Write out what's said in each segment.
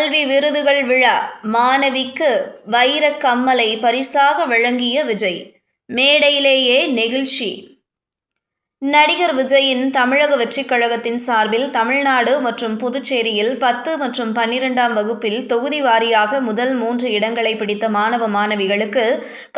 கல்வி விருதுகள் விழா மாணவிக்கு வைரக் கம்மலை பரிசாக வழங்கிய விஜய். மேடையிலேயே நெகிழ்ச்சி. நடிகர் விஜயின் தமிழக வெற்றிக் கழகத்தின் சார்பில் தமிழ்நாடு மற்றும் புதுச்சேரியில் 10 மற்றும் 12ஆம் வகுப்பில் தொகுதி வாரியாக முதல் 3 இடங்களை பிடித்த மாணவ மாணவிகளுக்கு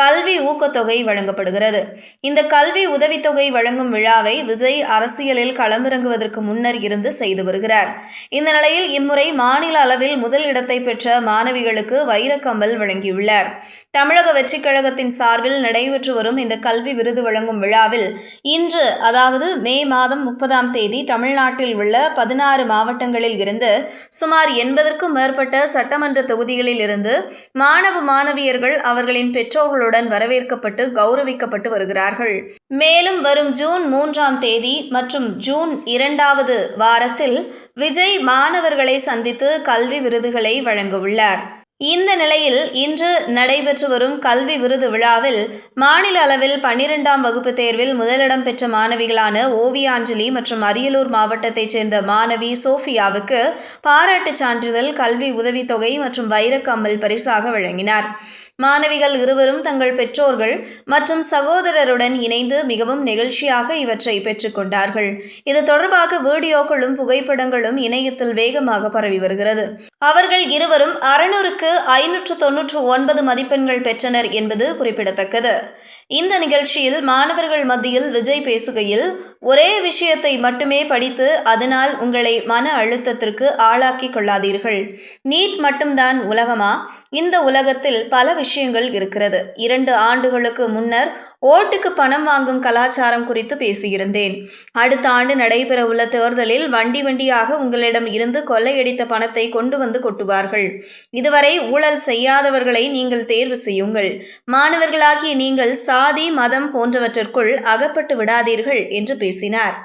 கல்வி ஊக்கத்தொகை வழங்கப்படுகிறது. இந்த கல்வி உதவித்தொகை வழங்கும் விழாவை விஜய் அரசியலில் களமிறங்குவதற்கு முன்னர் இருந்து செய்து வருகிறார். இந்த நிலையில் இம்முறை மாநில அளவில் முதல் இடத்தை பெற்ற மாணவிகளுக்கு வைரக்கம்மல் வழங்கியுள்ளார். தமிழக வெற்றிக் கழகத்தின் சார்பில் நடைபெற்று வரும் இந்த கல்வி விருது வழங்கும் விழாவில் இன்று அதாவது மே மாதம் 30ஆம் தேதி தமிழ்நாட்டில் உள்ள 16 மாவட்டங்களில் இருந்து சுமார் 80க்கும் மேற்பட்ட சட்டமன்ற தொகுதிகளில் இருந்து மாணவ மாணவியர்கள் அவர்களின் பெற்றோர்களுடன் வரவேற்கப்பட்டு கௌரவிக்கப்பட்டு வருகிறார்கள். மேலும் வரும் ஜூன் 3ஆம் தேதி மற்றும் ஜூன் 2வது வாரத்தில் விஜய் மாணவர்களை சந்தித்து கல்வி விருதுகளை வழங்க உள்ளார். இந்த நிலையில் இன்று நடைபெற்று வரும் கல்வி விருது விழாவில் மாநில அளவில் 12ஆம் வகுப்பு தேர்வில் முதலிடம் பெற்ற மாணவிகளான ஓவியாஞ்சலி மற்றும் அரியலூர் மாவட்டத்தைச் சேர்ந்த மாணவி சோஃபியாவுக்கு பாராட்டுச் சான்றிதழ், கல்வி உதவித்தொகை மற்றும் வைரக்கம்மல் பரிசாக வழங்கினார். மாணவிகள் இருவரும் தங்கள் பெற்றோர்கள் மற்றும் சகோதரருடன் இணைந்து மிகவும் நெகிழ்ச்சியாக இவற்றை பெற்றுக்கொண்டார்கள். இது தொடர்பாக வீடியோக்களும் புகைப்படங்களும் இணையத்தில் வேகமாக பரவி வருகிறது. அவர்கள் இருவரும் 600க்கு 599 மதிப்பெண்கள் பெற்றனர் என்பது குறிப்பிடத்தக்கது. இந்த நிகழ்ச்சியில் மாணவர்கள் மத்தியில் விஜய் பேசுகையில், ஒரே விஷயத்தை மட்டுமே படித்து அதனால் உங்களை மன அழுத்தத்திற்கு ஆளாக்கிக் கொள்ளாதீர்கள். நீட் மட்டும்தான் உலகமா? இந்த உலகத்தில் பல விஷயங்கள் இருக்கிறது. 2 ஆண்டுகளுக்கு முன்னர் ஓட்டுக்கு பணம் வாங்கும் கலாச்சாரம் குறித்து பேசியிருந்தேன். அடுத்த ஆண்டு நடைபெறவுள்ள தேர்தலில் வண்டி வண்டியாக உங்களிடம் இருந்து கொள்ளையடித்த பணத்தை கொண்டு வந்து கொட்டுவார்கள். இதுவரை ஊழல் செய்யாதவர்களை நீங்கள் தேர்வு செய்யுங்கள். மாணவர்களாகிய நீங்கள் சாதி, மதம் போன்றவற்றிற்குள் அகப்பட்டு விடாதீர்கள் என்று பேசினார்.